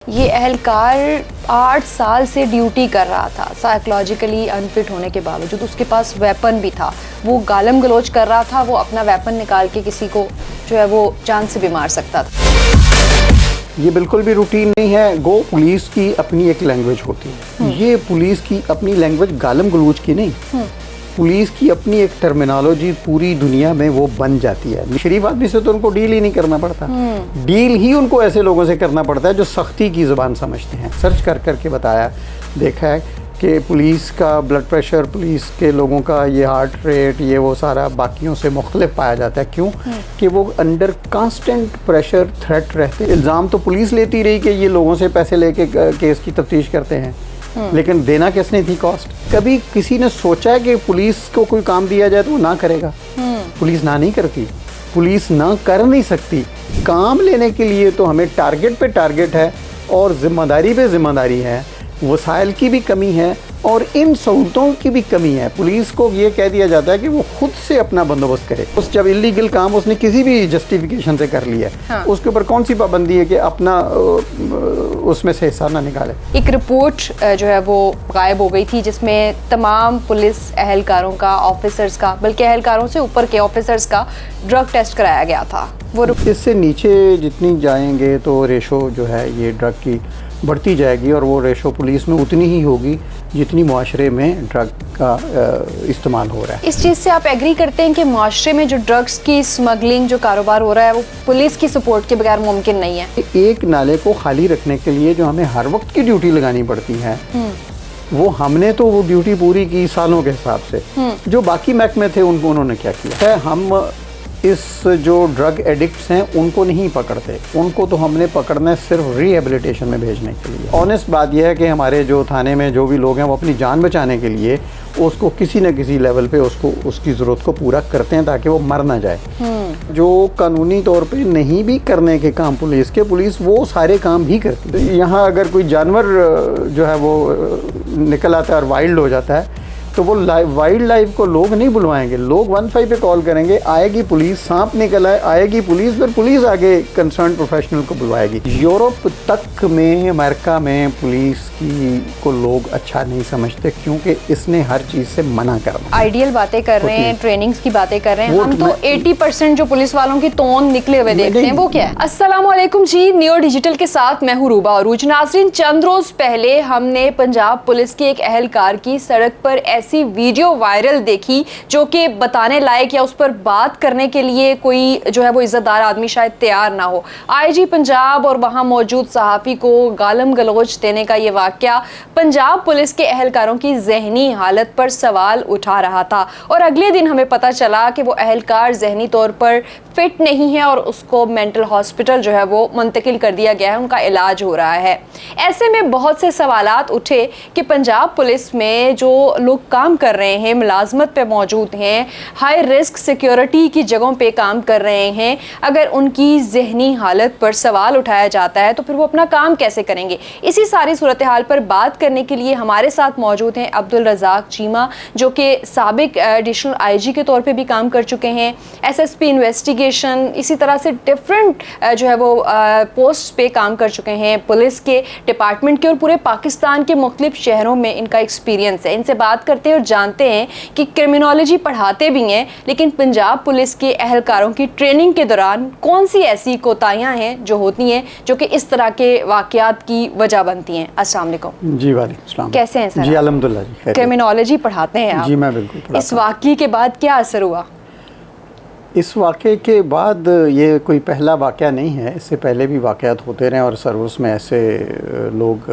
ये अहलकार 8 साल से ड्यूटी कर रहा था, साइकोलॉजिकली अनफिट होने के बावजूद उसके पास वेपन भी था, वो गालम गलोच कर रहा था, वो अपना वेपन निकाल के किसी को जो है वो जान से भी मार सकता था। ये बिल्कुल भी रूटीन नहीं है। गो पुलिस की अपनी एक लैंग्वेज होती है, ये पुलिस की अपनी लैंग्वेज गालम गलोच की नहीं, पुलिस की अपनी एक टर्मिनोलॉजी पूरी दुनिया में वो बन जाती है। शरीफ आदमी से तो उनको डील ही नहीं करना पड़ता, डील ही उनको ऐसे लोगों से करना पड़ता है जो सख्ती की ज़बान समझते हैं। सर्च कर करके बताया, देखा है कि पुलिस का ब्लड प्रेशर, पुलिस के लोगों का ये हार्ट रेट, ये वो सारा बाकियों से मुख्तलिफ पाया जाता है। क्यों? कि वो अंडर कांस्टेंट प्रेशर, थ्रेट रहते। इल्ज़ाम तो पुलिस लेती रही कि ये लोगों से पैसे लेके केस की तफ्तीश करते हैं, लेकिन देना किसने थी कॉस्ट? कभी किसी ने सोचा है कि पुलिस को कोई काम दिया जाए तो वो ना करेगा? पुलिस ना नहीं करती, पुलिस ना कर नहीं सकती। काम लेने के लिए तो हमें टारगेट पे टारगेट है और ज़िम्मेदारी पे ज़िम्मेदारी है, वसाइल की भी कमी है और इन सहूलतों की भी कमी है। पुलिस को ये कह दिया जाता है कि वो खुद से अपना बंदोबस्त करे। उस जब इलीगल काम उसने किसी भी जस्टिफिकेशन से कर लिया, हाँ, उसके ऊपर कौन सी पाबंदी है कि अपना उसमें से हिस्सा ना निकाले। एक रिपोर्ट जो है वो गायब हो गई थी जिसमें तमाम पुलिस अहलकारों का, ऑफिसर्स का, बल्कि अहलकारों से ऊपर के ऑफिसर्स का ड्रग टेस्ट कराया गया था। वो इससे नीचे जितनी जाएंगे तो रेशो जो है ये ड्रग की बढ़ती जाएगी और वो रेशो पुलिस में उतनी ही होगी जितनी मुआशरे में ड्रग का इस्तेमाल हो रहा है। इस चीज़ से आप एग्री करते हैं कि मुआशरे में जो ड्रग्स की स्मगलिंग, जो कारोबार हो रहा है, वो पुलिस की सपोर्ट के बगैर मुमकिन नहीं है? एक नाले को खाली रखने के लिए जो हमें हर वक्त की ड्यूटी लगानी पड़ती है, वो हमने तो वो ड्यूटी पूरी की सालों के हिसाब से। जो बाकी महकमे थे उनको उन्होंने क्या किया है? हम इस जो ड्रग एडिक्ट्स हैं उनको नहीं पकड़ते, उनको तो हमने पकड़ना है सिर्फ रिहेबिलिटेशन में भेजने के लिए। ऑनेस्ट बात यह है कि हमारे जो थाने में जो भी लोग हैं वो अपनी जान बचाने के लिए उसको किसी न किसी लेवल पे उसको उसकी ज़रूरत को पूरा करते हैं ताकि वो मर ना जाए। जो कानूनी तौर पे नहीं भी करने के काम पुलिस के, पुलिस वो सारे काम भी करती है। यहाँ अगर कोई जानवर जो है वो निकल आता है और वाइल्ड हो जाता है तो वो वाइल्ड लाइफ को लोग नहीं बुलवाएंगे, लोग 15 पे कॉल करेंगे, आएगी पुलिस, सांप निकल आएगी पुलिस, फिर पुलिस आगे कंसर्न प्रोफेशनल को बुलवाएगी। यूरोप तक में, अमेरिका में पुलिस की को लोग अच्छा नहीं समझते क्योंकि इसने हर चीज़ से मना करना। आइडियल बातें कर रहे हैं, ट्रेनिंग्स की बातें कर रहे हैं, हम तो 80% जो पुलिस वालों की तोन निकले हुए देखते हैं, वो क्या है? अस्सलाम वालेकुम जी, नियो डिजिटल के साथ मैं हूं रूबा अरूज। नाज़रीन, चंद रोज पहले हमने पंजाब पुलिस की एक अहलकार की सड़क पर ऐसी वीडियो वायरल देखी जो कि बताने लायक या उस पर बात करने के लिए कोई जो है वो इज्जतदार आदमी शायद तैयार ना हो। आईजी पंजाब और वहां मौजूद सहाफ़ी को गालम गलोच देने का ये वाकया पंजाब पुलिस के अहलकारों की जहनी हालत पर सवाल उठा रहा था और अगले दिन हमें पता चला कि वो अहलकार जहनी तौर पर फिट नहीं है और उसको मेंटल हॉस्पिटल जो है वो मुंतकिल कर दिया गया है, उनका इलाज हो रहा है। ऐसे में बहुत से सवालात उठे कि पंजाब पुलिस में जो लोग काम कर रहे हैं, मुलाजमत पे मौजूद हैं, हाई रिस्क सिक्योरिटी की जगहों पे काम कर रहे हैं, अगर उनकी जहनी हालत पर सवाल उठाया जाता है तो फिर वो अपना काम कैसे करेंगे? इसी सारी सूरत हाल पर बात करने के लिए हमारे साथ मौजूद हैं अब्दुल रज़ाक चीमा, जो कि साबिक एडिशनल आईजी के तौर पे भी काम कर चुके हैं, एसएसपी इन्वेस्टिगेशन, इसी तरह से डिफरेंट जो है वो पोस्ट पे काम कर चुके हैं पुलिस के डिपार्टमेंट के, और पूरे पाकिस्तान के मुख्तलिफ शहरों में इनका एक्सपीरियंस है। इनसे बात करते हैं और जानते हैं कि क्रिमिनोलॉजी पढ़ाते भी हैं, लेकिन पंजाब पुलिस के अहलकारों की ट्रेनिंग के दौरान कौन सी ऐसी कोताहियां हैं जो होती हैं जो कि इस तरह के वाकयात की वजह बनती हैं। अस्सलाम वालेकुम। जी वालेकुम सलाम। कैसे हैं सर? जी अल्हम्दुलिल्लाह जी। क्रिमिनोलॉजी पढ़ाते हैं आप? जी मैं बिल्कुल पढ़ाता हूं। इस वाकये के बाद क्या असर हुआ? इस वाक़े के बाद ये कोई पहला वाक़या नहीं है, इससे पहले भी वाक़यात होते रहे और सर्विस में ऐसे लोग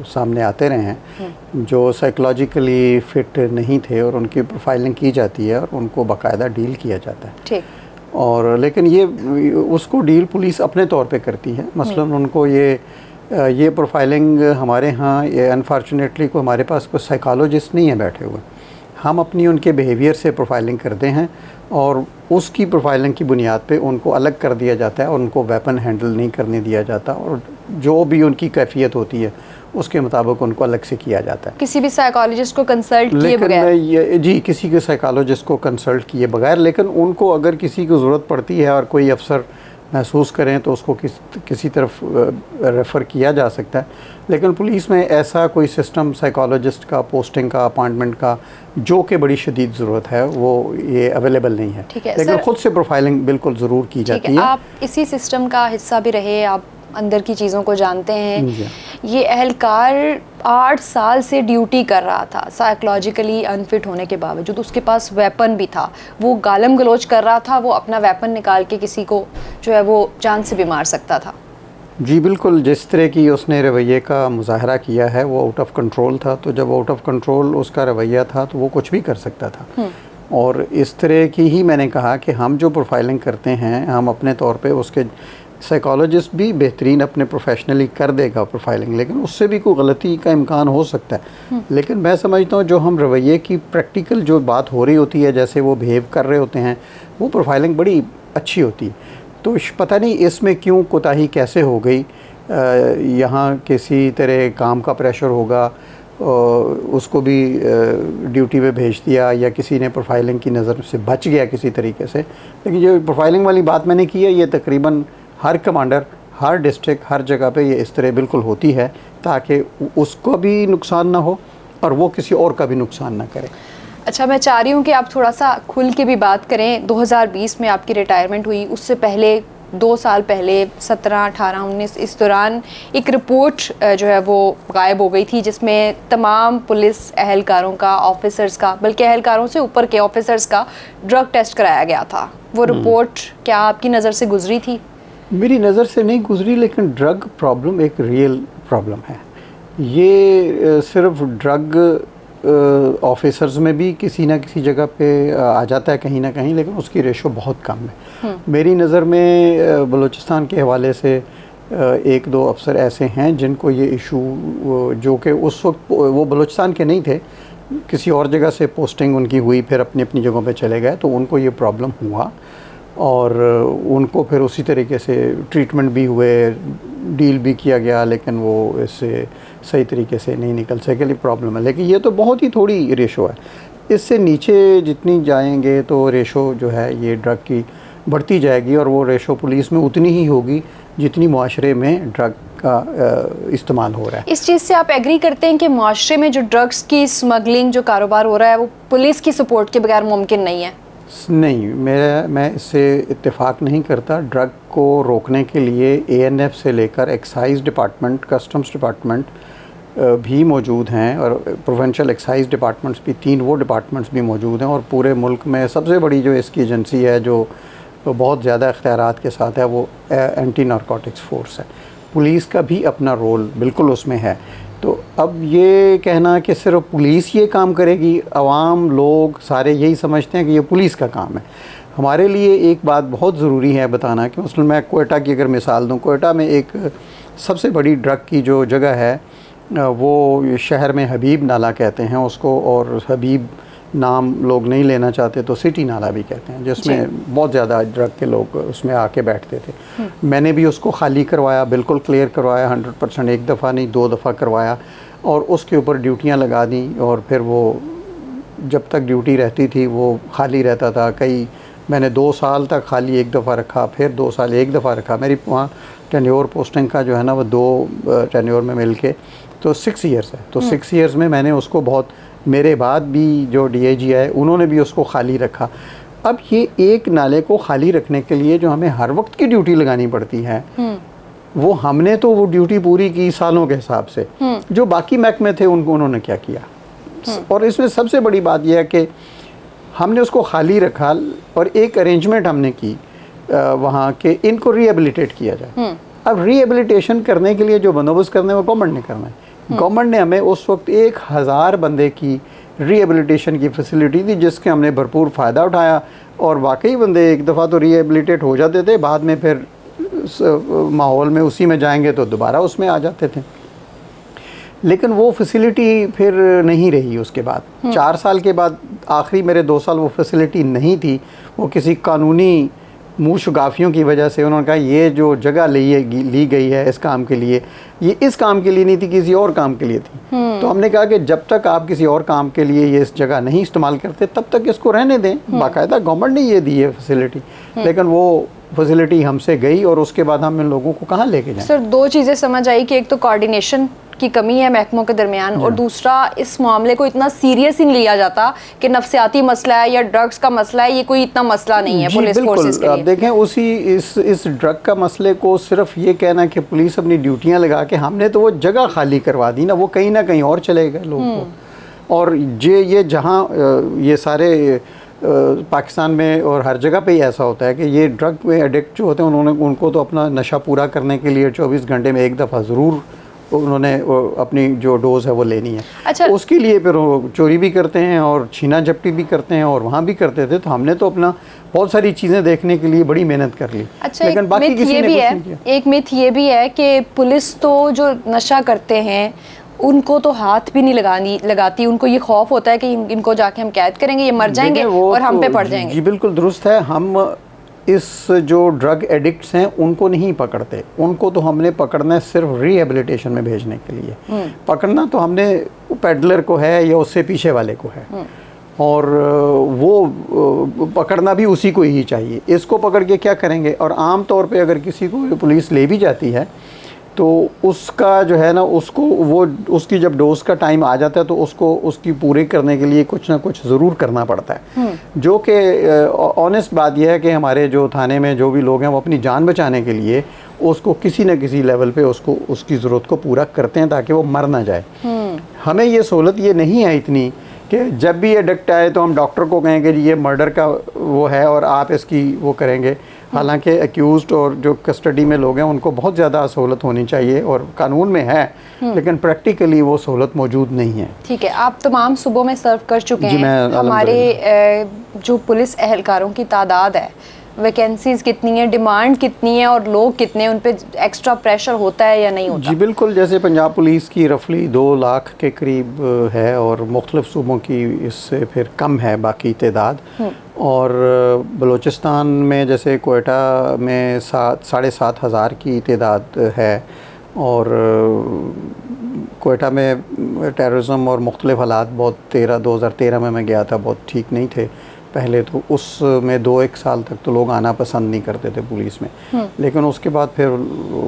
सामने आते रहे हैं जो साइकोलॉजिकली फ़िट नहीं थे और उनकी प्रोफाइलिंग की जाती है और उनको बाकायदा डील किया जाता है। ठीक। और लेकिन ये उसको डील पुलिस अपने तौर पे करती है। मसलन उनको ये प्रोफाइलिंग हमारे यहाँ ये अनफॉर्चुनेटली को हमारे पास कोई साइकोलॉजिस्ट नहीं है बैठे हुए, हम अपनी उनके बिहेवियर से प्रोफाइलिंग करते हैं और उसकी प्रोफाइलिंग की बुनियाद पे उनको अलग कर दिया जाता है और उनको वेपन हैंडल नहीं करने दिया जाता और जो भी उनकी कैफियत होती है उसके मुताबिक उनको अलग से किया जाता है। किसी भी साइकोलॉजिस्ट को कंसल्ट किए बगैर? जी, किसी के साइकोलॉजिस्ट को कंसल्ट किए बगैर, लेकिन उनको अगर किसी को ज़रूरत पड़ती है और कोई अफसर महसूस करें तो उसको किसी तरफ रेफ़र किया जा सकता है। लेकिन पुलिस में ऐसा कोई सिस्टम साइकोलॉजिस्ट का, पोस्टिंग का, अपॉइंटमेंट का जो कि बड़ी शदीद ज़रूरत है, वो ये अवेलेबल नहीं है। लेकिन ख़ुद से प्रोफाइलिंग बिल्कुल ज़रूर की जाती है। आप इसी सिस्टम का हिस्सा भी रहे, आप अंदर की चीज़ों को जानते हैं। ये एहलकार 8 साल से ड्यूटी कर रहा था, साइकोलॉजिकली अनफिट होने के बावजूद। उसके पास वेपन भी था, वो गालम गलोच कर रहा था, वो अपना वेपन निकाल के किसी को जो है वो जान से भी मार सकता था। जी बिल्कुल, जिस तरह की उसने रवैये का मुज़ाहरा किया है वो आउट ऑफ कंट्रोल था। तो जब आउट ऑफ कंट्रोल उसका रवैया था तो वो कुछ भी कर सकता था। और इस तरह की ही मैंने कहा कि हम जो प्रोफाइलिंग करते हैं, हम अपने तौर पे उसके साइकोलॉजिस्ट भी बेहतरीन अपने प्रोफेशनली कर देगा प्रोफाइलिंग, लेकिन उससे भी कोई गलती का इम्कान हो सकता है। लेकिन मैं समझता हूँ जो हम रवैये की प्रैक्टिकल जो बात हो रही होती है, जैसे वो बिहेव कर रहे होते हैं, वो प्रोफाइलिंग बड़ी अच्छी होती है। तो पता नहीं इसमें क्यों कोताही कैसे हो गई। यहाँ किसी तरह काम का प्रेशर होगा, उसको भी ड्यूटी पे भेज दिया, या किसी ने प्रोफाइलिंग की नज़र से बच गया किसी तरीके से। लेकिन जो प्रोफाइलिंग वाली बात मैंने की है, ये तकरीबन हर कमांडर, हर डिस्ट्रिक्ट, हर जगह पे ये इस तरह बिल्कुल होती है, ताकि उसको भी नुकसान ना हो और वो किसी और का भी नुकसान ना करे। अच्छा, मैं चाह रही हूँ कि आप थोड़ा सा खुल के भी बात करें। 2020 में आपकी रिटायरमेंट हुई, उससे पहले 2 साल पहले 17, 18, 19 इस दौरान एक रिपोर्ट जो है वो गायब हो गई थी, जिसमें तमाम पुलिस एहलकारों का, ऑफिसर्स का, बल्कि एहलकारों से ऊपर के ऑफिसर्स का ड्रग टेस्ट कराया गया था। वो रिपोर्ट क्या आपकी नज़र से गुजरी थी? मेरी नज़र से नहीं गुजरी, लेकिन ड्रग प्रॉब्लम एक रियल प्रॉब्लम है। ये सिर्फ ड्रग ऑफिसर्स में भी किसी ना किसी जगह पे आ जाता है कहीं ना कहीं, लेकिन उसकी रेशो बहुत कम है। मेरी नज़र में बलूचिस्तान के हवाले से 1-2 अफसर ऐसे हैं जिनको ये इशू, जो कि उस वक्त वो बलूचिस्तान के नहीं थे, किसी और जगह से पोस्टिंग उनकी हुई, फिर अपनी अपनी जगहों पे चले गए, तो उनको ये प्रॉब्लम हुआ और उनको फिर उसी तरीके से ट्रीटमेंट भी हुए, डील भी किया गया, लेकिन वो इससे सही तरीके से नहीं निकल सके। प्रॉब्लम है, लेकिन ये तो बहुत ही थोड़ी रेशो है। इससे नीचे जितनी जाएंगे तो रेशो जो है ये ड्रग की बढ़ती जाएगी, और वो रेशो पुलिस में उतनी ही होगी जितनी मुआशरे में ड्रग का इस्तेमाल हो रहा है। इस चीज़ से आप एग्री करते हैं कि मुआशरे में जो ड्रग्स की स्मगलिंग, जो कारोबार हो रहा है, वो पुलिस की सपोर्ट के बगैर मुमकिन नहीं है? नहीं, मैं इससे इत्तेफाक नहीं करता। ड्रग को रोकने के लिए ANF से लेकर एक्साइज डिपार्टमेंट, कस्टम्स डिपार्टमेंट भी मौजूद हैं, और प्रोविंशियल एक्साइज डिपार्टमेंट्स भी, 3 वो डिपार्टमेंट्स भी मौजूद हैं। और पूरे मुल्क में सबसे बड़ी जो इसकी एजेंसी है, जो बहुत ज़्यादा इख्तियारात के साथ है, वो एंटी नारकोटिक्स फोर्स है। पुलिस का भी अपना रोल बिल्कुल उसमें है। तो अब ये कहना कि सिर्फ पुलिस ये काम करेगी, आवाम लोग सारे यही समझते हैं कि ये पुलिस का काम है। हमारे लिए एक बात बहुत ज़रूरी है बताना कि मसलन मैं कोयटा की अगर मिसाल दूँ, कोयटा में एक सबसे बड़ी ड्रग की जो जगह है, वो शहर में हबीब नाला कहते हैं उसको, और हबीब नाम लोग नहीं लेना चाहते तो सिटी नाला भी कहते हैं, जिसमें बहुत ज़्यादा ड्रग के लोग उसमें आके बैठते थे। मैंने भी उसको खाली करवाया, बिल्कुल क्लियर करवाया, 100%, एक दफ़ा नहीं 2 दफ़ा करवाया, और उसके ऊपर ड्यूटियाँ लगा दी। और फिर वो जब तक ड्यूटी रहती थी वो खाली रहता था। मैंने 2 साल तक खाली एक दफ़ा रखा, फिर 2 साल एक दफ़ा रखा। मेरी वहाँ टेन्योर पोस्टिंग का जो है ना, वो 2 टेन्योर में मिल के तो 6 ईयर्स है। तो 6 ईयर्स में मैंने उसको बहुत, मेरे बाद भी जो DIG आए उन्होंने भी उसको खाली रखा। अब ये एक नाले को खाली रखने के लिए जो हमें हर वक्त की ड्यूटी लगानी पड़ती है, वो हमने तो वो ड्यूटी पूरी की सालों के हिसाब से। जो बाकी महकमे थे उन्होंने क्या किया। और इसमें सबसे बड़ी बात यह है कि हमने उसको खाली रखा और एक अरेंजमेंट हमने की वहाँ के, इनको रिहेबिलिटेट किया जाए। अब रिहेबिलिटेशन करने के लिए जो बंदोबस्त करना है वो गवर्नमेंट ने करना है। गवर्नमेंट ने हमें उस वक्त 1000 बंदे की रिहेबिलिटेशन की फैसिलिटी दी, जिसके हमने भरपूर फ़ायदा उठाया, और वाकई बंदे एक दफ़ा तो रिहेबिलिटेट हो जाते थे, बाद में फिर माहौल में उसी में जाएंगे तो दोबारा उसमें आ जाते थे। लेकिन वो फैसिलिटी फिर नहीं रही उसके बाद। 4 साल के बाद आखिरी मेरे 2 साल वो फैसिलिटी नहीं थी। वो किसी कानूनी मुशगाफियों की वजह से उन्होंने कहा ये जो जगह ली गई है इस काम के लिए, ये इस काम के लिए नहीं थी, किसी और काम के लिए थी। तो हमने कहा कि जब तक आप किसी और काम के लिए ये इस जगह नहीं इस्तेमाल करते तब तक इसको रहने दें। बाकायदा गवर्नमेंट ने ये दी है फैसिलिटी, लेकिन वो फैसिलिटी हमसे गई और उसके बाद हम इन लोगों को कहाँ लेके जाएं? सर, दो चीज़ें समझ आई कि एक तो कोऑर्डिनेशन की कमी है महकमों के दरमियान, और दूसरा इस मामले को इतना सीरियस ही नहीं लिया जाता कि नफ्सियाती मसला है या ड्रग्स का मसला है, ये कोई इतना मसला नहीं है जी पुलिस फोर्सेस के बिल्कुल। लिए। देखें उसी इस ड्रग का मसले को सिर्फ ये कहना कि पुलिस अपनी ड्यूटियां लगा के, हमने तो वो जगह खाली करवा दी ना कहीं और चले गए लोगों को। और ये जहाँ ये सारे पाकिस्तान में और हर जगह पे ही ऐसा होता है कि ये ड्रग में एडिक्ट जो होते हैं उनको तो अपना नशा पूरा करने के लिए 24 घंटे में एक दफ़ा ज़रूर उन्होंने अपनी जो डोज है वो लेनी है। अच्छा, उसके लिए फिर वो चोरी भी करते हैं और छीना झपटी भी करते हैं और वहाँ भी करते थे। तो हमने तो अपना बहुत सारी चीज़ें देखने के लिए बड़ी मेहनत कर ली। अच्छा, लेकिन बाकी किसी ने कुछ नहीं किया। एक मिथ ये भी है कि पुलिस तो जो नशा करते हैं उनको तो हाथ भी नहीं लगाती, उनको ये खौफ होता है कि इनको जाके हम कैद करेंगे, ये मर जाएंगे और हम पे पड़ जाएंगे। जी बिल्कुल दुरुस्त है। हम इस जो ड्रग एडिक्ट्स हैं उनको नहीं पकड़ते, उनको तो हमने पकड़ना है सिर्फ रिहेबिलिटेशन में भेजने के लिए। पकड़ना तो हमने पेडलर को है या उससे पीछे वाले को है, और वो पकड़ना भी उसी को ही चाहिए। इसको पकड़ के क्या करेंगे? और आम तौर पे अगर किसी को पुलिस ले भी जाती है तो उसका जो है ना उसकी जब डोज का टाइम आ जाता है तो उसको उसकी पूरी करने के लिए कुछ ना कुछ ज़रूर करना पड़ता है। जो कि ऑनेस्ट बात यह है कि हमारे जो थाने में जो भी लोग हैं वो अपनी जान बचाने के लिए उसको किसी न किसी लेवल पे उसको उसकी ज़रूरत को पूरा करते हैं ताकि वो मर ना जाए। हमें ये सहूलत ये नहीं है इतनी कि जब भी ये एडिक्ट आए तो हम डॉक्टर को कहेंगे जी ये मर्डर का वो है और आप इसकी वो करेंगे। हालांकि एक्यूज्ड और जो कस्टडी में लोग हैं उनको बहुत ज़्यादा सहूलत होनी चाहिए और कानून में है, लेकिन प्रैक्टिकली वो सहूलत मौजूद नहीं है। ठीक है, आप तमाम सूबों में सर्व कर चुके जी, हैं। हमारे जो पुलिस एहलकारों की तादाद है, वैकेंसीज कितनी है, डिमांड कितनी है और लोग कितने, उन पे एक्स्ट्रा प्रेशर होता है या नहीं होता? जी बिल्कुल। जैसे पंजाब पुलिस की रफली 2 लाख के करीब है और मुख्तलिफ सूबों की इससे फिर कम है बाकी तादाद। और बलूचिस्तान में जैसे कोयटा में 7,500 की तादाद है, और कोयटा में टेररिज्म और मुख्तलिफ हालात बहुत 2013 में मैं गया था, बहुत ठीक नहीं थे पहले। तो उसमें 2-1 साल तक तो लोग आना पसंद नहीं करते थे पुलिस में, लेकिन उसके बाद फिर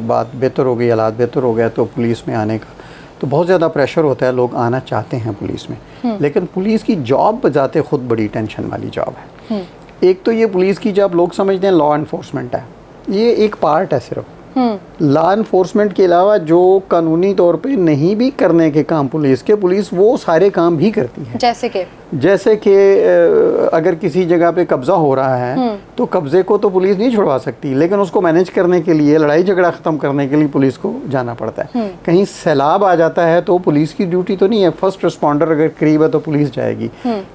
बात बेहतर हो गई, हालात बेहतर हो गया तो पुलिस में आने का तो बहुत ज़्यादा प्रेशर होता है, लोग आना चाहते हैं पुलिस में। लेकिन पुलिस की जॉब बजाते खुद बड़ी टेंशन वाली जॉब है। एक तो ये पुलिस की जॉब लोग समझते हैं लॉ एनफोर्समेंट है, ये एक पार्ट है सिर्फ। लॉ एनफोर्समेंट के अलावा जो कानूनी तौर पे नहीं भी करने के काम पुलिस वो सारे काम भी करती है। जैसे कि अगर किसी जगह पे कब्ज़ा हो रहा है तो कब्ज़े को तो पुलिस नहीं छुड़वा सकती, लेकिन उसको मैनेज करने के लिए, लड़ाई झगड़ा ख़त्म करने के लिए पुलिस को जाना पड़ता है। कहीं सैलाब आ जाता है तो पुलिस की ड्यूटी तो नहीं है, फर्स्ट रिस्पॉन्डर अगर करीब है तो पुलिस जाएगी।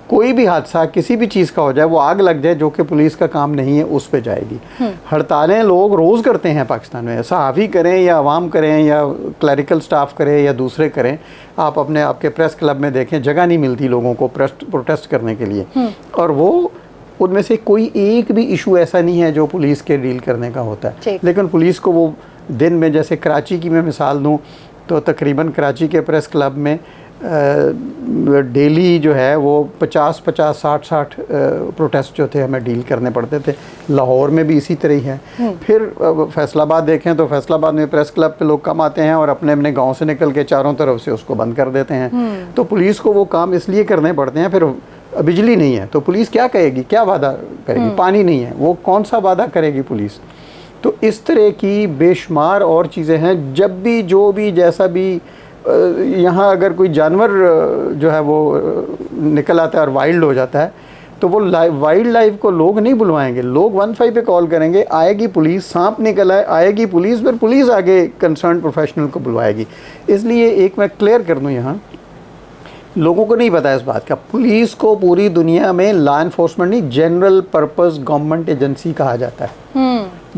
कोई भी हादसा किसी भी चीज़ का हो जाए, वो आग लग जाए जो कि पुलिस का काम नहीं है, उस पर जाएगी। हड़तालें लोग रोज़ करते हैं पाकिस्तान में, सहाफ़ी करें या आवाम करें या क्लरिकल स्टाफ करें या दूसरे करें। आप अपने आपके प्रेस क्लब में देखें, जगह नहीं मिलती लोगों को प्रोटेस्ट करने के लिए, और वो उनमें से कोई एक भी इशू ऐसा नहीं है जो पुलिस के डील करने का होता है। लेकिन पुलिस को वो दिन में, जैसे कराची की मैं मिसाल दूं तो तकरीबन कराची के प्रेस क्लब में डेली जो है वो 50-50, 60-60 प्रोटेस्ट जो थे हमें डील करने पड़ते थे। लाहौर में भी इसी तरह ही है। फिर फैसलाबाद देखें तो फैसलाबाद में प्रेस क्लब पे लोग कम आते हैं और अपने अपने गांव से निकल के चारों तरफ से उसको बंद कर देते हैं। तो पुलिस को वो काम इसलिए करने पड़ते हैं। फिर बिजली नहीं है तो पुलिस क्या कहेगी, क्या वादा करेगी? पानी नहीं है, वो कौन सा वादा करेगी पुलिस? तो इस तरह की बेशुमार और चीज़ें हैं। जब भी जो भी जैसा भी यहाँ अगर कोई जानवर जो है वो निकल आता है और वाइल्ड हो जाता है तो वो वाइल्ड लाइफ को लोग नहीं बुलवाएंगे, लोग 15 पे कॉल करेंगे, आएगी पुलिस, सांप निकल आए, आएगी पुलिस, फिर पुलिस आगे कंसर्न प्रोफेशनल को बुलवाएगी। इसलिए एक मैं क्लियर कर दूँ, यहाँ लोगों को नहीं पता इस बात का, पुलिस को पूरी दुनिया में लॉ एनफोर्समेंट नहीं, जनरल पर्पस गवर्नमेंट एजेंसी कहा जाता है।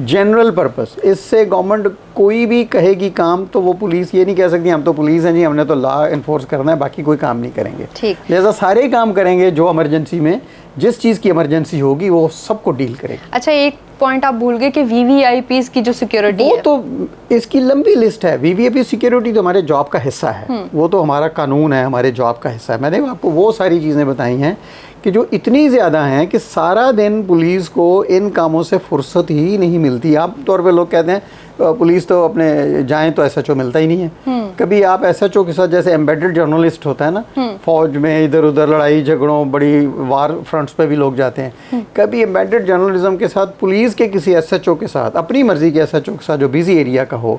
जनरल पर्पस, इससे गवर्नमेंट कोई भी कहेगी काम तो वो पुलिस ये नहीं कह सकती हम तो पुलिस हैं जी, हमने तो लॉ एनफोर्स करना है, बाकी कोई काम नहीं करेंगे। लिहाजा सारे काम करेंगे जो इमरजेंसी में, जिस चीज़ की इमरजेंसी होगी वो सबको डील करेगी। अच्छा, एक पॉइंट आप भूल गए कि वीवीआईपीज़ की जो सिक्योरिटी वो तो इसकी लंबी लिस्ट है। वीवीआईपी सिक्योरिटी तो हमारे जॉब का हिस्सा है, वो तो हमारा कानून है, हमारे जॉब का हिस्सा है। मैंने आपको वो सारी चीज़ें बताई हैं कि जो इतनी ज़्यादा हैं कि सारा दिन पुलिस को इन कामों से फुर्सत ही नहीं मिलती। आम तौर पे लोग कहते हैं पुलिस तो अपने जाएं तो एसएचओ मिलता ही नहीं है। कभी आप एसएचओ के साथ, जैसे एम्बेडेड जर्नलिस्ट होता है ना, फौज में इधर उधर लड़ाई झगड़ों बड़ी वार फ्रंट्स पे भी लोग जाते हैं, कभी एम्बेडेड जर्नलिज्म के साथ पुलिस के किसी एसएचओ के साथ, अपनी मर्जी के एसएचओ के साथ जो बिजी एरिया का हो,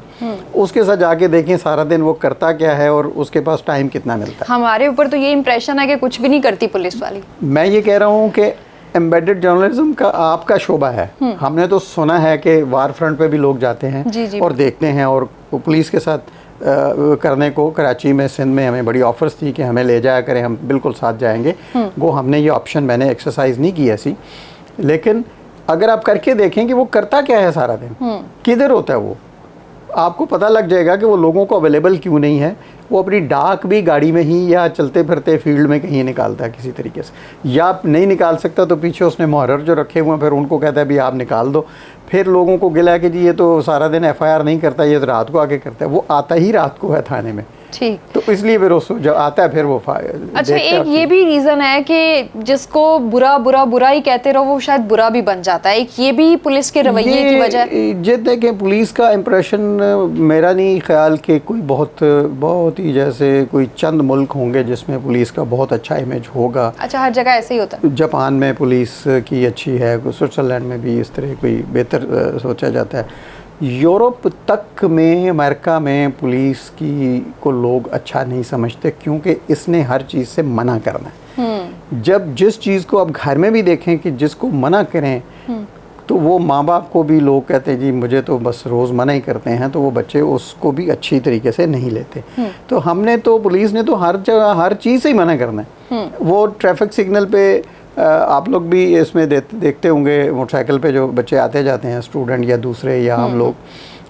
उसके साथ जाके देखें सारा दिन वो करता क्या है और उसके पास टाइम कितना मिलता है। हमारे ऊपर तो ये इंप्रेशन है कि कुछ भी नहीं करती पुलिस वाली। मैं ये कह रहा हूँ कि एम्बेडेड जर्नलिज्म का आपका शोबा है। हमने तो सुना है कि वार फ्रंट पे भी लोग जाते हैं जी। और देखते हैं, और पुलिस के साथ करने को कराची में, सिंध में हमें बड़ी ऑफर्स थी कि हमें ले जाया करें, हम बिल्कुल साथ जाएंगे। वो हमने ये ऑप्शन, मैंने एक्सरसाइज नहीं की ऐसी, लेकिन अगर आप करके देखें कि वो करता क्या है सारा दिन, किधर होता है वो, आपको पता लग जाएगा कि वो लोगों को अवेलेबल क्यों नहीं है। वो अपनी डाक भी गाड़ी में ही या चलते फिरते फील्ड में कहीं निकालता है किसी तरीके से, या नहीं निकाल सकता तो पीछे उसने मुहर्रर जो रखे हुए हैं, फिर उनको कहता है भी आप निकाल दो। फिर लोगों को गिला कि जी ये तो सारा दिन एफआईआर नहीं करता, ये तो रात को आके करता है। वो आता ही रात को है थाने में, ठीक, तो इसलिए फिर उस जब आता है फिर वो अच्छा, एक ये भी रीजन है कि जिसको बुरा ही कहते रहो वो शायद बुरा भी बन जाता है। एक ये भी पुलिस के रवैये की वजह। ये देखें, पुलिस का इम्प्रेशन मेरा नहीं ख्याल कि कोई बहुत ही जैसे कोई चंद मुल्क होंगे जिसमें पुलिस का बहुत अच्छा इमेज होगा। अच्छा, हर जगह ऐसे ही होता है। जापान में पुलिस की अच्छी है, स्विट्ज़रलैंड में भी इस तरह कोई बेहतर सोचा जाता है। यूरोप तक में, अमेरिका में पुलिस की को लोग अच्छा नहीं समझते, क्योंकि इसने हर चीज़ से मना करना है। जब जिस चीज़ को आप घर में भी देखें कि जिसको मना करें, तो वो माँ बाप को भी लोग कहते हैं जी मुझे तो बस रोज़ मना ही करते हैं, तो वो बच्चे उसको भी अच्छी तरीके से नहीं लेते। तो हमने तो, पुलिस ने तो हर जगह हर चीज़ से ही मना करना है। वो ट्रैफिक सिग्नल पे आप लोग भी इसमें देखते होंगे, मोटरसाइकिल पे जो बच्चे आते जाते हैं, स्टूडेंट या दूसरे या हम लोग,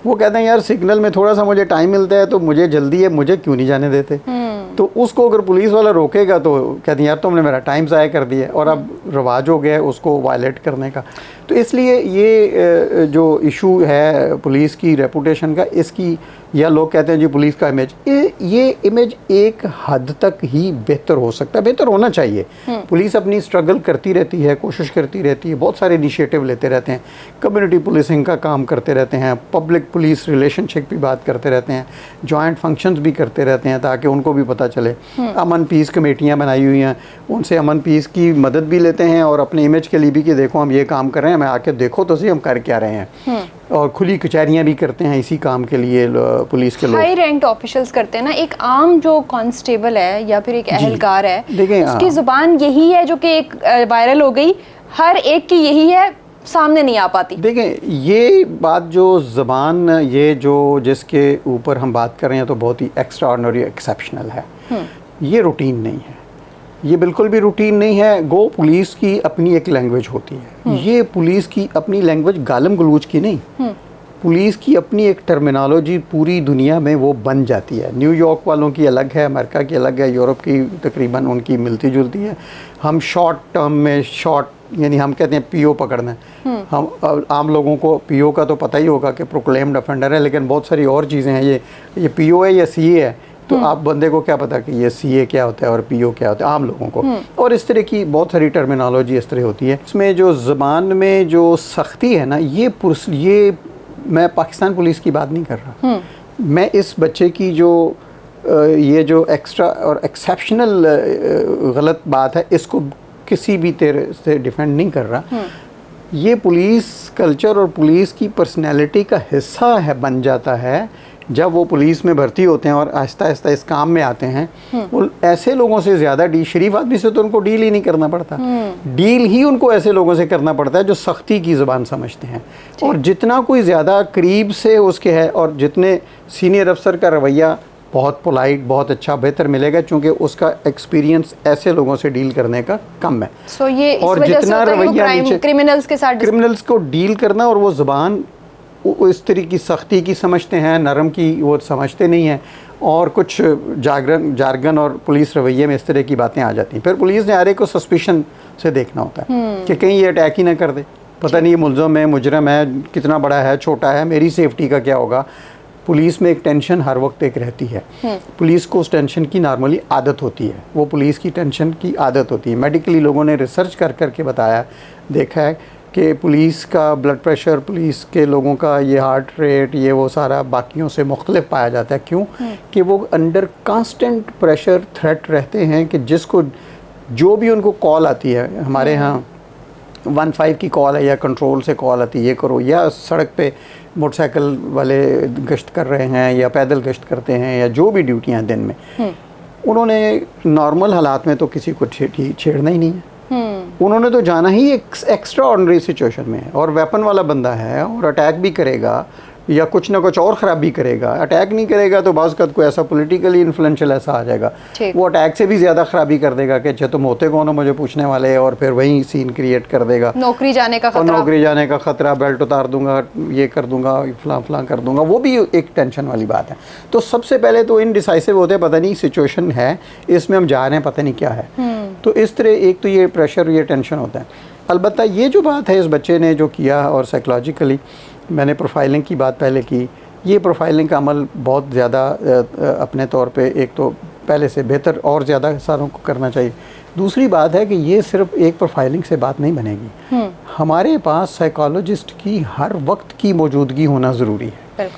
वो कहते हैं यार सिग्नल में थोड़ा सा मुझे टाइम मिलता है तो मुझे जल्दी है, मुझे क्यों नहीं जाने देते। तो उसको अगर पुलिस वाला रोकेगा तो कहते हैं यार तुमने मेरा टाइम ज़ाया कर दिया, और अब रिवाज हो गया है उसको वायलेट करने का। तो इसलिए ये जो इशू है पुलिस की रेपुटेशन का, इसकी, या लोग कहते हैं जी पुलिस का इमेज, ये इमेज एक हद तक ही बेहतर हो सकता है, बेहतर होना चाहिए। पुलिस अपनी स्ट्रगल करती रहती है, कोशिश करती रहती है, बहुत सारे इनिशिएटिव लेते रहते हैं, कम्युनिटी पुलिसिंग का काम करते रहते हैं, पब्लिक पुलिस रिलेशनशिप की बात करते रहते हैं, जॉइंट फंक्शंस भी करते रहते हैं ताकि उनको भी पता चले। अमन पीस कमेटियाँ बनाई हुई हैं, उनसे अमन पीस की मदद भी लेते हैं और अपने इमेज के लिए भी कि देखो हम ये काम कर रहे हैं, हमें आके देखो तो सही हम कर क्या रहे हैं। और खुली कचहरियाँ भी करते हैं इसी काम के लिए पुलिस के लोग। हाई रैंक्ड ऑफिशियल्स करते हैं ना। एक आम जो कांस्टेबल है या फिर एक अहलकार है, उसकी जुबान यही है जो कि एक वायरल हो गई, हर एक की यही है, सामने नहीं आ पाती। देखें, ये बात जो ज़बान, ये जो जिसके ऊपर हम बात कर रहे हैं तो बहुत ही एक्स्ट्रा ऑर्डिनरी, एक्सेप्शनल है। ये रूटीन नहीं है, ये बिल्कुल भी रूटीन नहीं है। गो पुलिस की अपनी एक लैंग्वेज होती है, ये पुलिस की अपनी लैंग्वेज गालम गलूच की नहीं, पुलिस की अपनी एक टर्मिनोलॉजी पूरी दुनिया में वो बन जाती है। न्यूयॉर्क वालों की अलग है, अमेरिका की अलग है, यूरोप की तकरीबन उनकी मिलती जुलती है। हम शॉर्ट टर्म में, शॉर्ट यानी हम कहते हैं पीओ पकड़ना है। हम आम लोगों को पीओ का तो पता ही होगा कि प्रोक्लेम्ड ऑफेंडर है, लेकिन बहुत सारी और चीज़ें हैं। ये पीओ है या सीए है, तो आप बंदे को क्या पता कि ये सीए क्या होता है और पीओ क्या होता है, आम लोगों को। और इस तरह की बहुत सारी टर्मिनोलॉजी इस तरह होती है। इसमें जो ज़बान में जो सख्ती है ना, ये मैं पाकिस्तान पुलिस की बात नहीं कर रहा, मैं इस बच्चे की जो ये जो एक्स्ट्रा और एक्सेप्शनल गलत बात है, इसको किसी भी तरह से डिफेंड नहीं कर रहा। ये पुलिस कल्चर और पुलिस की पर्सनैलिटी का हिस्सा है, बन जाता है जब वो पुलिस में भर्ती होते हैं और आहिस्ता आहिस्ता इस काम में आते हैं। वो ऐसे लोगों से ज़्यादा शरीफ आदमी से तो उनको डील ही नहीं करना पड़ता, डील ही उनको ऐसे लोगों से करना पड़ता है जो सख्ती की ज़बान समझते हैं। और जितना कोई ज़्यादा करीब से उसके है और जितने सीनियर अफसर का रवैया बहुत पोलाइट, बहुत अच्छा, बेहतर मिलेगा, क्योंकि उसका एक्सपीरियंस ऐसे लोगों से डील करने का कम है। ये और जितना रवैया नीचे क्रिमिनल्स के साथ, क्रिमिनल्स को डील करना, और वो ज़बान इस तरह की सख्ती की समझते हैं, नरम की वो समझते नहीं हैं, और कुछ जारगन और पुलिस रवैये में इस तरह की बातें आ जाती हैं। फिर पुलिस ने हर एक को सस्पिशन से देखना होता है कि कहीं ये अटैक ही ना कर दे, पता नहीं ये मुलज़म है, मुजरम है, कितना बड़ा है, छोटा है, मेरी सेफ्टी का क्या होगा। पुलिस में एक टेंशन हर वक्त एक रहती है। पुलिस को उस टेंशन की नॉर्मली आदत होती है, वो पुलिस की टेंशन की आदत होती है। मेडिकली लोगों ने रिसर्च कर करके बताया, देखा है कि पुलिस का ब्लड प्रेशर, पुलिस के लोगों का ये हार्ट रेट, ये वो सारा बाकियों से मुख्तलिफ पाया जाता है। क्यों? कि वो अंडर कांस्टेंट प्रेशर, थ्रेट रहते हैं कि जिसको जो भी उनको कॉल आती है, हमारे यहाँ 15 की कॉल है या कंट्रोल से कॉल आती है ये करो, या सड़क पे मोटरसाइकिल वाले गश्त कर रहे हैं या पैदल गश्त करते हैं या जो भी ड्यूटियाँ हैं दिन में, उन्होंने नॉर्मल हालात में तो किसी को छेड़ना ही नहीं है। उन्होंने तो जाना ही एक एक्स्ट्रा ऑर्डिनरी सिचुएशन में है, और वेपन वाला बंदा है और अटैक भी करेगा या कुछ ना कुछ और ख़राबी करेगा। अटैक नहीं करेगा तो बाज़ वक़्त कोई ऐसा पॉलिटिकली इन्फ्लुएंशियल ऐसा आ जाएगा, वो अटैक से भी ज़्यादा ख़राबी कर देगा कि अच्छा तुम होते कौन हो मुझे पूछने वाले, और फिर वही सीन क्रिएट कर देगा। नौकरी जाने का खतरा, नौकरी जाने का ख़तरा, बेल्ट उतार दूंगा, ये कर दूंगा, फलां कर दूंगा, वो भी एक टेंशन वाली बात है। तो सबसे पहले तो इनडिसाइसिव होते हैं, पता नहीं सिचुएशन है, इसमें हम जा रहे हैं, पता नहीं क्या है। तो इस तरह एक तो ये प्रेशर, ये टेंशन होता है। अलबत्ता ये जो बात है इस बच्चे ने जो किया, और साइकोलॉजिकली मैंने प्रोफाइलिंग की बात पहले की, ये प्रोफाइलिंग का अमल बहुत ज़्यादा अपने तौर पे एक तो पहले से बेहतर और ज़्यादा सारों को करना चाहिए। दूसरी बात है कि ये सिर्फ एक प्रोफाइलिंग से बात नहीं बनेगी, हमारे पास साइकोलॉजिस्ट की हर वक्त की मौजूदगी होना ज़रूरी है।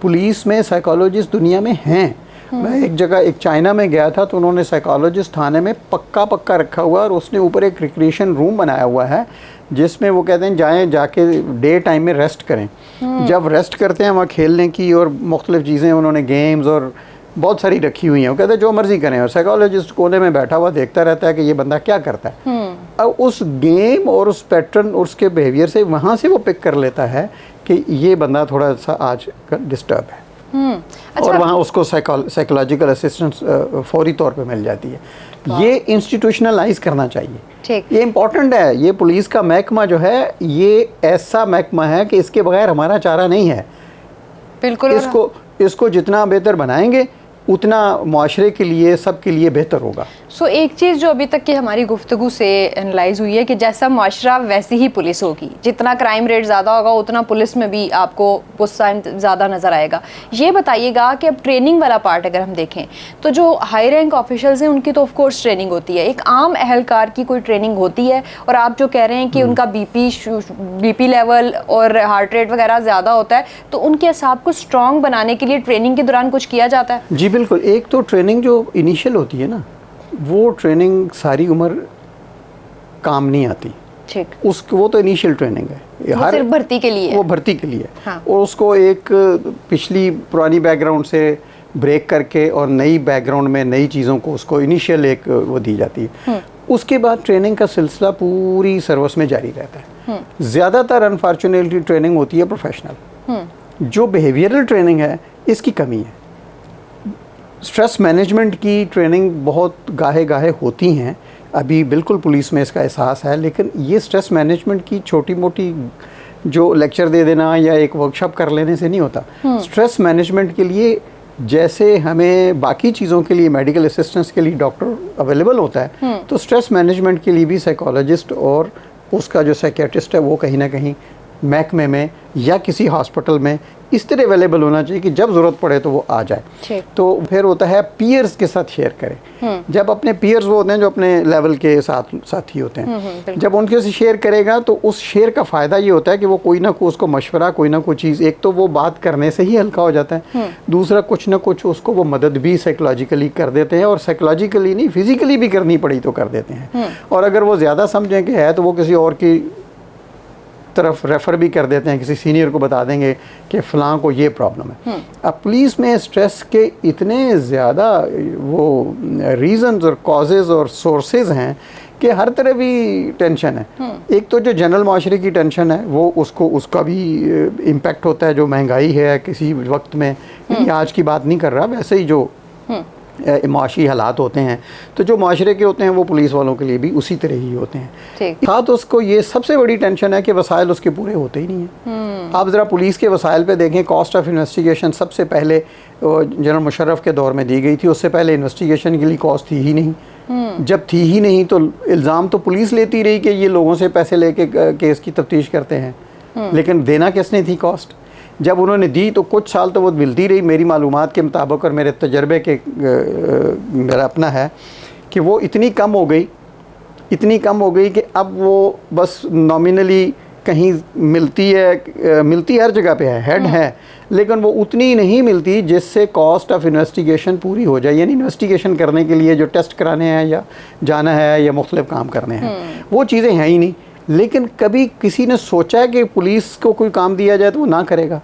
पुलिस में साइकोलॉजिस्ट दुनिया में हैं। मैं एक जगह, एक चाइना में गया था, तो उन्होंने साइकोलॉजिस्ट थाने में पक्का रखा हुआ, और उसने ऊपर एक रिक्रिएशन रूम बनाया हुआ है जिसमें वो कहते हैं जाएं, जाके डे टाइम में रेस्ट करें। जब रेस्ट करते हैं वहाँ खेलने की और मुख्तलिफ चीज़ें, उन्होंने गेम्स और बहुत सारी रखी हुई हैं। वो कहते हैं जो मर्ज़ी करें, और साइकोलॉजिस्ट कोने में बैठा हुआ देखता रहता है कि ये बंदा क्या करता है। अब उस गेम और उस पैटर्न और उसके बिहेवियर से वहाँ से वो पिक कर लेता है कि ये बंदा थोड़ा सा आज डिस्टर्ब है। अच्छा। और वहाँ उसको साइकोलॉजिकल असिस्टेंस फौरी तौर पे मिल जाती है। ये इंस्टीट्यूशनलाइज करना चाहिए, ये इम्पोर्टेंट है। ये पुलिस का महकमा जो है, ये ऐसा महकमा है कि इसके बगैर हमारा चारा नहीं है। बिल्कुल। इसको जितना बेहतर बनाएंगे उतना माशरे के लिए, सबके लिए बेहतर होगा। एक चीज़ जो अभी तक की हमारी गुफ्तगू से एनालाइज हुई है कि जैसा माशरा वैसी ही पुलिस होगी। जितना क्राइम रेट ज़्यादा होगा उतना पुलिस में भी आपको गुस्सा ज़्यादा नज़र आएगा। ये बताइएगा कि अब ट्रेनिंग वाला पार्ट अगर हम देखें तो जो हाई रैंक ऑफिशियल्स हैं उनकी तो ऑफ कोर्स ट्रेनिंग होती है, एक आम अहलकार की कोई ट्रेनिंग होती है? और आप जो कह रहे हैं कि उनका बीपी लेवल और हार्ट रेट वगैरह ज़्यादा होता है, तो उनके असाब को स्ट्रॉन्ग बनाने के लिए ट्रेनिंग के दौरान कुछ किया जाता है? जी बिल्कुल। एक तो ट्रेनिंग जो इनिशियल होती है ना, वो ट्रेनिंग सारी उम्र काम नहीं आती। ठीक। वो तो इनिशियल ट्रेनिंग है, वो सिर्फ भर्ती के लिए है। वो भर्ती के लिए। हाँ। और उसको एक पिछली पुरानी बैकग्राउंड से ब्रेक करके और नई बैकग्राउंड में नई चीज़ों को उसको इनिशियल एक वो दी जाती है। उसके बाद ट्रेनिंग का सिलसिला पूरी सर्विस में जारी रहता है। ज़्यादातर अनफॉर्चुनेटली ट्रेनिंग होती है प्रोफेशनल। जो बिहेवियरल ट्रेनिंग है इसकी कमी है। स्ट्रेस मैनेजमेंट की ट्रेनिंग बहुत गाहे होती हैं, अभी बिल्कुल पुलिस में इसका एहसास है, लेकिन ये स्ट्रेस मैनेजमेंट की छोटी मोटी जो लेक्चर दे देना या एक वर्कशॉप कर लेने से नहीं होता। स्ट्रेस मैनेजमेंट के लिए जैसे हमें बाकी चीज़ों के लिए मेडिकल असिस्टेंस के लिए डॉक्टर अवेलेबल होता है, तो स्ट्रेस मैनेजमेंट के लिए भी साइकोलॉजिस्ट और उसका जो साइकियाट्रिस्ट है वो कहीं ना कहीं महकमे में या किसी हॉस्पिटल में इस तरह अवेलेबल होना चाहिए कि जब ज़रूरत पड़े तो वो आ जाए। तो फिर होता है पीयर्स के साथ शेयर करें। जब अपने पीयर्स वो होते हैं जो अपने लेवल के साथी होते हैं, जब उनके से शेयर करेगा तो उस शेयर का फ़ायदा ये होता है कि वो कोई ना कोई उसको मशवरा, कोई ना कोई चीज़, एक तो वो बात करने से ही हल्का हो जाता है, दूसरा कुछ ना कुछ उसको वो मदद भी साइकोलॉजिकली कर देते हैं, और साइकोलॉजिकली नहीं फिज़िकली भी करनी पड़ी तो कर देते हैं। और अगर वो ज़्यादा समझें कि है तो वो किसी और की तरफ रेफ़र भी कर देते हैं, किसी सीनियर को बता देंगे कि फ़लाँ को ये प्रॉब्लम है। अब पुलिस में स्ट्रेस के इतने ज़्यादा वो रीज़न्स और कॉजेज़ और सोर्सेज हैं कि हर तरह भी टेंशन है। एक तो जो जनरल माशरे की टेंशन है वो उसका भी इम्पेक्ट होता है, जो महंगाई है किसी वक्त में, आज की बात नहीं कर रहा, वैसे ही जो माशी हालात होते हैं, तो जो माशरे के होते हैं वो पुलिस वालों के लिए भी उसी तरह ही होते हैं। साथ उसको ये सबसे बड़ी टेंशन है कि वसाइल उसके पूरे होते ही नहीं हैं। आप ज़रा पुलिस के वसाइल पे देखें, कॉस्ट ऑफ इन्वेस्टिगेशन सबसे पहले जनरल मुशर्रफ के दौर में दी गई थी, उससे पहले इन्वेस्टिगेशन के लिए कॉस्ट थी ही नहीं। जब थी ही नहीं तो इल्ज़ाम तो पुलिस लेती रही कि ये लोगों से पैसे लेके केस की तफ्तीश करते हैं, लेकिन देना किसने थी कॉस्ट? जब उन्होंने दी तो कुछ साल तो वो मिलती रही, मेरी मालूमात के मुताबिक और मेरे तजर्बे के मेरा अपना है कि वो इतनी कम हो गई कि अब वो बस नॉमिनली कहीं मिलती हर जगह पे है, हेड है, लेकिन वो उतनी नहीं मिलती जिससे कॉस्ट ऑफ इन्वेस्टिगेशन पूरी हो जाए। यानी इन्वेस्टिगेशन करने के लिए जो टेस्ट कराने हैं या जाना है या मुख्तलिफ काम करने हैं, वो चीज़ें हैं ही नहीं। लेकिन कभी किसी ने सोचा है कि पुलिस को कोई काम दिया जाए तो वो ना करेगा?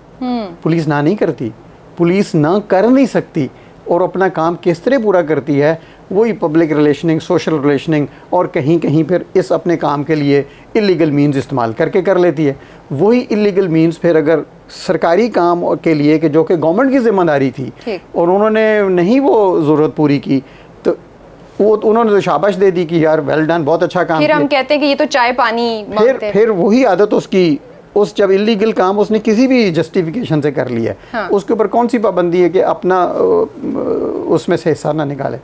पुलिस ना नहीं करती, पुलिस ना कर नहीं सकती, और अपना काम किस तरह पूरा करती है, वही पब्लिक रिलेशनिंग, सोशल रिलेशनिंग, और कहीं कहीं फिर इस अपने काम के लिए इलीगल मीन्स इस्तेमाल करके कर लेती है। वही इलीगल मीन्स फिर अगर सरकारी काम के लिए कि जो कि गवर्नमेंट की जिम्मेदारी थी और उन्होंने नहीं वो ज़रूरत पूरी की, तो वो उन्होंने तो शाबाश दे दी कि यार वेल डन, बहुत अच्छा काम फिर किया। हम कहते हैं कि ये तो चाय पानी मांगते हैं। फिर वही आदत उसकी, उस जब इलीगल काम उसने किसी भी जस्टिफिकेशन से कर लिया, हाँ। उसके ऊपर कौन सी पाबंदी है कि अपना उसमें से हिस्सा ना निकाले।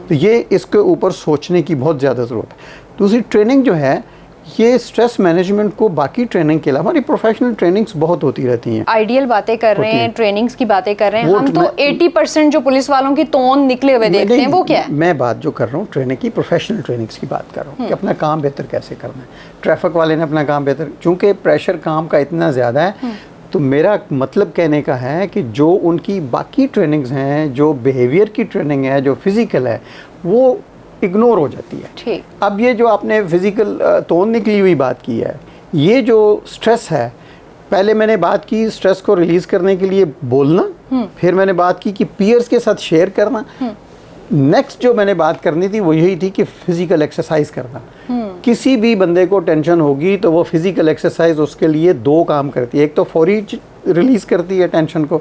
तो ये इसके ऊपर सोचने की बहुत ज़्यादा ज़रूरत है। दूसरी ट्रेनिंग जो है, ये स्ट्रेस मैनेजमेंट को बाकी ट्रेनिंग के अलावा हमारी प्रोफेशनल ट्रेनिंग्स बहुत होती रहती हैं। आइडियल बातें कर रहे हैं, ट्रेनिंग्स की बातें कर रहे हैं, हम तो मैं 80% जो पुलिस वालों की तोन निकले हुए देखते हैं, वो क्या है? मैं बात जो कर रहा हूँ ट्रेनिंग की, प्रोफेशनल ट्रेनिंग्स की बात कर रहा हूँ कि अपना काम बेहतर कैसे करना है। ट्रैफिक वाले ने अपना काम बेहतर, चूँकि प्रेशर काम का इतना ज़्यादा है, तो मेरा मतलब कहने का है कि जो उनकी बाकी ट्रेनिंग्स हैं, जो बिहेवियर की ट्रेनिंग है, जो फिज़िकल है, वो इग्नोर हो जाती है। ठीक। अब ये जो आपने फिज़िकल तोन निकली हुई बात की है, ये जो स्ट्रेस है, पहले मैंने बात की स्ट्रेस को रिलीज़ करने के लिए बोलना, फिर मैंने बात की कि पीयर्स के साथ शेयर करना, नेक्स्ट जो मैंने बात करनी थी वो यही थी कि फ़िज़िकल एक्सरसाइज करना। किसी भी बंदे को टेंशन होगी तो वो फ़िज़िकल एक्सरसाइज उसके लिए दो काम करती है, एक तो फौरी रिलीज़ करती है टेंशन को,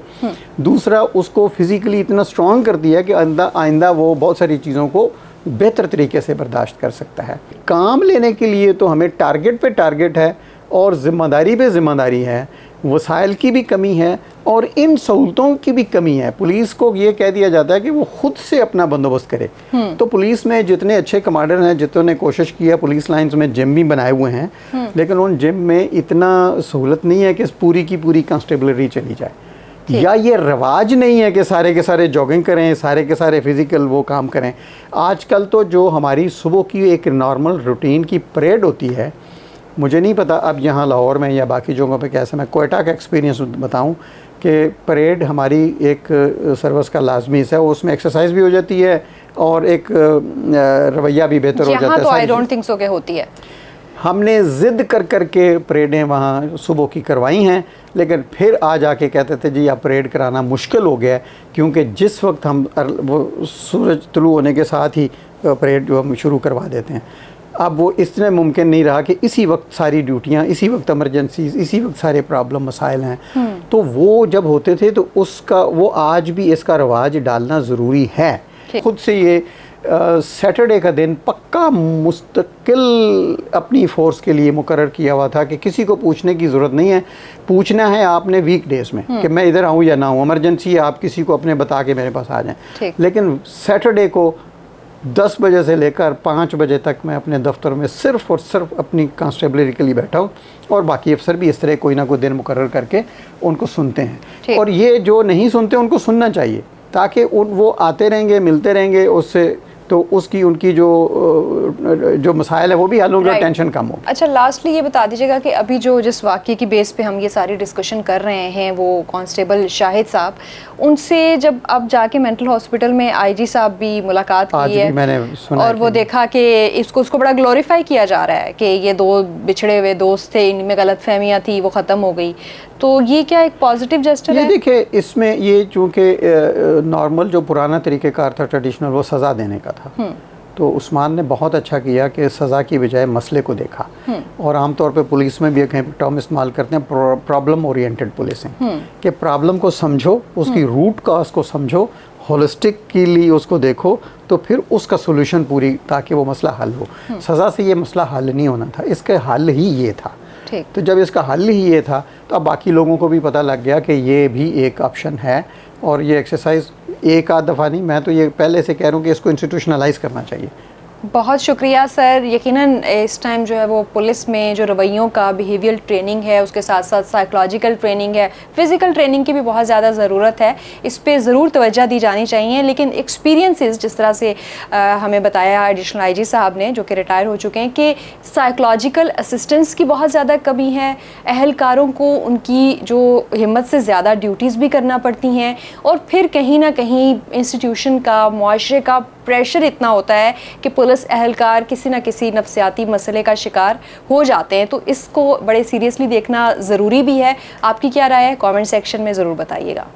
दूसरा उसको फिज़िकली इतना स्ट्रॉन्ग करती है कि आइंदा वो बहुत सारी चीज़ों को बेहतर तरीके से बर्दाश्त कर सकता है। काम लेने के लिए तो हमें टारगेट पे टारगेट है और ज़िम्मेदारी पे ज़िम्मेदारी है, वसाइल की भी कमी है और इन सहूलतों की भी कमी है। पुलिस को ये कह दिया जाता है कि वो खुद से अपना बंदोबस्त करे। तो पुलिस में जितने अच्छे कमांडर हैं, जितनों ने कोशिश किया, पुलिस लाइंस में जिम भी बनाए हुए हैं, लेकिन उन जिम में इतना सहूलत नहीं है कि पूरी की पूरी कांस्टेबलरी चली जाए, या ये रवाज नहीं है कि सारे के सारे जॉगिंग करें, सारे के सारे फिज़िकल वो काम करें। आजकल तो जो हमारी सुबह की एक नॉर्मल रूटीन की परेड होती है, मुझे नहीं पता अब यहाँ लाहौर में या बाकी जगहों पे कैसे, मैं कोयटा का एक्सपीरियंस बताऊँ कि परेड हमारी एक सर्विस का लाजमी है, उसमें एक्सरसाइज भी हो जाती है और एक रवैया भी बेहतर हो जाता है। तो आई डोंट थिंक सो के होती है। हमने ज़िद कर के परेडें वहाँ सुबह की करवाई हैं, लेकिन फिर आ जाके कहते थे जी अब परेड कराना मुश्किल हो गया है, क्योंकि जिस वक्त हम वो सूरज तुलू होने के साथ ही परेड जो हम शुरू करवा देते हैं, अब वो इतने मुमकिन नहीं रहा कि इसी वक्त सारी ड्यूटियाँ, इसी वक्त इमरजेंसीज, इसी वक्त सारे प्रॉब्लम मसाइल हैं। तो वो जब होते थे तो उसका वो आज भी इसका रवाज डालना ज़रूरी है। खुद से ये सैटरडे का दिन पक्का मुस्तकिल अपनी फ़ोर्स के लिए मुकर्रर किया हुआ था कि किसी को पूछने की ज़रूरत नहीं है। पूछना है आपने वीक डेज़ में कि मैं इधर आऊँ या ना आऊँ, इमरजेंसी है, आप किसी को अपने बता के मेरे पास आ जाएं। लेकिन सैटरडे को 10 बजे से लेकर 5 बजे तक मैं अपने दफ्तर में सिर्फ़ और सिर्फ अपनी कांस्टेबलरी के लिए बैठा हूँ, और बाकी अफसर भी इस तरह कोई ना कोई दिन मुकर्रर करके उनको सुनते हैं। और ये जो नहीं सुनते उनको सुनना चाहिए, ताकि वो आते रहेंगे, मिलते रहेंगे, उससे तो उसकी उनकी जो मसाइल है वो भी हल होगा, टेंशन कम हो। अच्छा, लास्टली ये बता दीजिएगा कि अभी जो जिस वाक़े की बेस पे हम ये सारी डिस्कशन कर रहे हैं, वो कांस्टेबल शाहिद साहब, उनसे जब अब जाके मेंटल हॉस्पिटल में आईजी साहब भी मुलाकात की है, मैंने सुना, और वो देखा कि इसको बड़ा ग्लोरीफाई किया जा रहा है कि ये दो बिछड़े हुए दोस्त थे, इनमें गलतफहमियां थी, वो ख़त्म हो गई। तो ये क्या एक पॉजिटिव जेस्चर है? देखिए, इसमें ये चूँकि नॉर्मल जो पुराना तरीक़ेकार था ट्रेडिशनल, वो सज़ा देने का था, तो उस्मान ने बहुत अच्छा किया कि सज़ा की बजाय मसले को देखा। और आमतौर पे पुलिस में भी एक टर्म इस्तेमाल करते हैं, प्रॉब्लम ओरिएंटेड पुलिसिंग, कि प्रॉब्लम को समझो, उसकी रूट कॉज को समझो, होलिस्टिकली उसको देखो, तो फिर उसका सोल्यूशन पूरी, ताकि वो मसला हल हो। सज़ा से ये मसला हल नहीं होना था, इसका हल ही ये था। तो जब इसका हल ही ये था, तो अब बाकी लोगों को भी पता लग गया कि ये भी एक ऑप्शन है। और ये एक्सरसाइज एक आध दफ़ा नहीं, मैं तो ये पहले से कह रहा हूँ कि इसको इंस्टीट्यूशनलाइज करना चाहिए। बहुत शुक्रिया सर। यकीनन इस टाइम जो है वो पुलिस में जो रवैयों का बिहेवियल ट्रेनिंग है, उसके साथ साथ साइकोलॉजिकल ट्रेनिंग है, फिज़िकल ट्रेनिंग की भी बहुत ज़्यादा ज़रूरत है। इस पे ज़रूर तवज्जो दी जानी चाहिए। लेकिन एक्सपीरियंसेस जिस तरह से हमें बताया एडिशनल आईजी साहब ने, जो कि रिटायर हो चुके हैं, कि साइकोलॉजिकल असिस्टेंस की बहुत ज़्यादा कमी है। अहलकारों को उनकी जो हिम्मत से ज़्यादा ड्यूटीज़ भी करना पड़ती हैं, और फिर कहीं ना कहीं इंस्टीट्यूशन का, मुआशरे का प्रेशर इतना होता है कि पुलिस अहलकार किसी न किसी नफ्सियाती मसले का शिकार हो जाते हैं। तो इसको बड़े सीरियसली देखना ज़रूरी भी है। आपकी क्या राय है? कमेंट सेक्शन में ज़रूर बताइएगा।